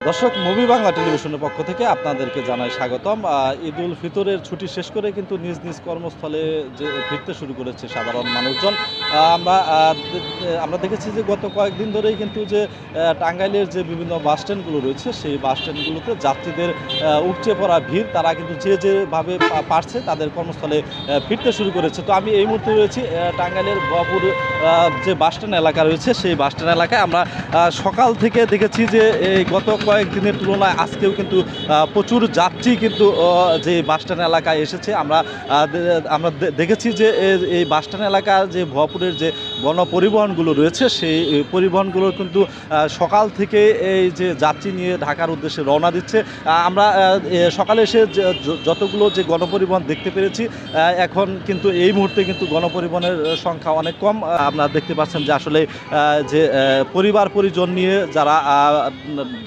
দর্শক মুভি বাংলা টেলিভিশনের পক্ষ থেকে আপনাদেরকে জানাই স্বাগতম। ঈদুল ফিতরের ছুটি শেষ করে কিন্তু নিজ নিজ কর্মস্থলে যে ফিরতে শুরু করেছে সাধারণ মানুষজন। আমরা দেখেছি যে গত কয়েকদিন ধরেই কিন্তু যে টাঙ্গাইলের যে বিভিন্ন বাস স্ট্যান্ডগুলো রয়েছে সেই বাস স্ট্যান্ডগুলোতে যাত্রীদের উপচে পড়া ভিড়, তারা কিন্তু যেভাবে পারছে তাদের কর্মস্থলে ফিরতে শুরু করেছে। তো আমি এই মুহূর্তে রয়েছি টাঙ্গাইলের ভুয়াপুর যে বাস স্ট্যান্ড এলাকা রয়েছে সেই বাস স্ট্যান্ড এলাকায়। আমরা সকাল থেকে দেখেছি যে এই গত কয়েকদিনের তুলনায় আজকেও কিন্তু প্রচুর যাত্রী কিন্তু যে বাসস্ট্যান্ড এলাকায় এসেছে। আমরা দেখেছি যে এই বাসস্ট্যান্ড এলাকার যে ভুয়াপুরের যে গণপরিবহনগুলো রয়েছে সেই পরিবহনগুলো কিন্তু সকাল থেকে এই যে যাত্রী নিয়ে ঢাকার উদ্দেশ্যে রওনা দিচ্ছে। আমরা সকালে এসে যতগুলো যে গণপরিবহন দেখতে পেরেছি, এখন কিন্তু এই মুহূর্তে কিন্তু গণপরিবহনের সংখ্যা অনেক কম। আপনারা দেখতে পাচ্ছেন যে আসলে যে পরিবার পরিজন নিয়ে যারা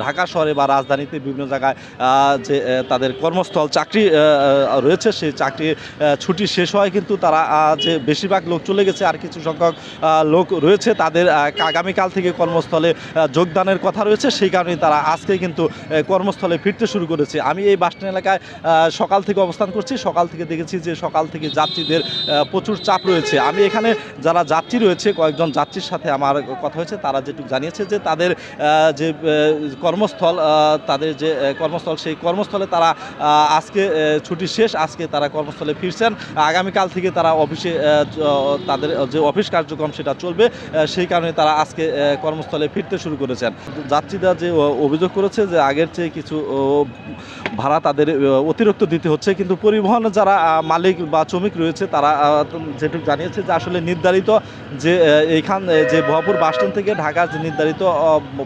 ঢাকা শহরে বা রাজধানীতে বিভিন্ন জায়গায় যে তাদের কর্মস্থল চাকরি রয়েছে, সেই চাকরি ছুটি শেষ হয় কিন্তু তারা যে বেশিরভাগ লোক চলে গেছে, আর কিছু সংখ্যক লোক রয়েছে তাদের আগামীকাল থেকে কর্মস্থলে যোগদানের কথা রয়েছে। সেই কারণে তারা আজকে কিন্তু কর্মস্থলে ফিরতে শুরু করেছে। আমি এই বাসস্ট্যান্ড এলাকায় সকাল থেকে অবস্থান করছি। সকাল থেকে দেখেছি যে সকাল থেকে যাত্রীদের প্রচুর চাপ রয়েছে। আমি এখানে যারা যাত্রী রয়েছে, কয়েকজন যাত্রীর সাথে আমার কথা হয়েছে, তারা যেটুকু জানিয়েছে যে তাদের যে কর্মস্থল, তাদের যে কর্মস্থল সেই কর্মস্থলে তারা আজকে ছুটি শেষ, আজকে তারা কর্মস্থলে ফিরছেন। আগামীকাল থেকে তারা অফিসে তাদের যে অফিস কার্যক্রম সেটা চলবে, সেই কারণে তারা আজকে কর্মস্থলে ফিরতে শুরু করেছেন। যাত্রীরা যে অভিযোগ করেছে যে আগের চেয়ে কিছু ভাড়া তাদের অতিরিক্ত দিতে হচ্ছে, কিন্তু পরিবহন যারা মালিক বা শ্রমিক রয়েছে তারা যেটুকু জানিয়েছে যে আসলে নির্ধারিত যে এইখান যে ভুয়াপুর বাসস্ট্যান্ড থেকে ঢাকার যে নির্ধারিত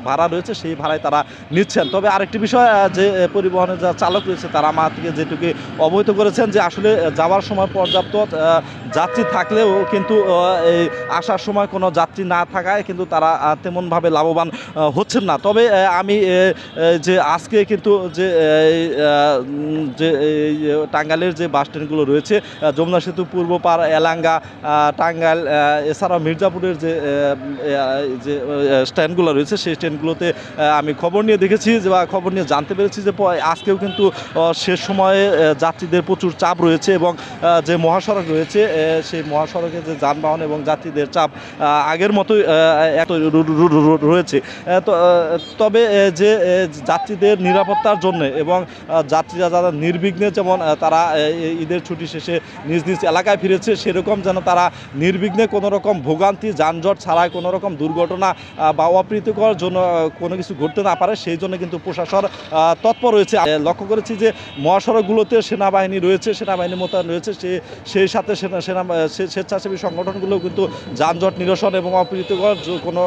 ভাড়া রয়েছে সেই ভাড়ায় তারা নিচ্ছেন। তবে আরেকটি বিষয়, যে পরিবহনের যা চালক রয়েছে তারা আমার থেকে যেটুকু অবহিত করেছেন যে আসলে যাওয়ার সময় পর্যাপ্ত যাত্রী থাকলেও কিন্তু এই আসার সময় কোনো যাত্রী না থাকায় কিন্তু তারা তেমনভাবে লাভবান হচ্ছেন না। তবে আমি যে আজকে কিন্তু যে টাঙ্গাইলের যে বাস স্ট্যান্ডগুলো রয়েছে, যমুনা সেতু, পূর্বপাড়, এলাঙ্গা, টাঙ্গাইল, এছাড়াও মির্জাপুরের যে স্ট্যান্ডগুলো রয়েছে সেই স্ট্যান্ডগুলোতে আমি খবর নিয়ে দেখেছি বা খবর নিয়ে জানতে পেরেছি যে আজকেও কিন্তু শেষ সময়ে যাত্রীদের প্রচুর চাপ রয়েছে, এবং যে মহাসড়ক রয়েছে সেই মহাসড়কে যে যানবাহন এবং যাত্রীদের চাপ আগের মতোই এত রয়েছে। তবে যে যাত্রীদের নিরাপত্তার জন্য এবং যাত্রীরা যারা নির্বিঘ্নে, যেমন তারা ঈদের ছুটি শেষে নিজ নিজ এলাকায় ফিরেছে, সেরকম যেন তারা নির্বিঘ্নে কোনো রকম ভোগান্তি, যানজট ছাড়াই কোনো রকম দুর্ঘটনা বা অপ্রীতিকর জন্য কোনো কিছু ঘটতে না পারে, সেই জন্য কিন্তু প্রশাসন তৎপর রয়েছে। লক্ষ্য করেছি যে মহাসড়কগুলোতে সেনাবাহিনী রয়েছে, সেনাবাহিনী মোতায়েন রয়েছে, সেই সাথে স্বেচ্ছাসেবী সংগঠনগুলো কিন্তু যানজট নিরসন এবং অপ্রীতিকর কোনো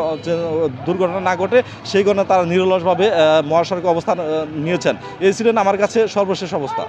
দুর্ঘটনা না ঘটে সেই কারণে তারা নিরলসভাবে মহাসড়কে অবস্থান নিয়েছেন। এই ছিলেন আমার কাছে সর্বশেষ অবস্থা।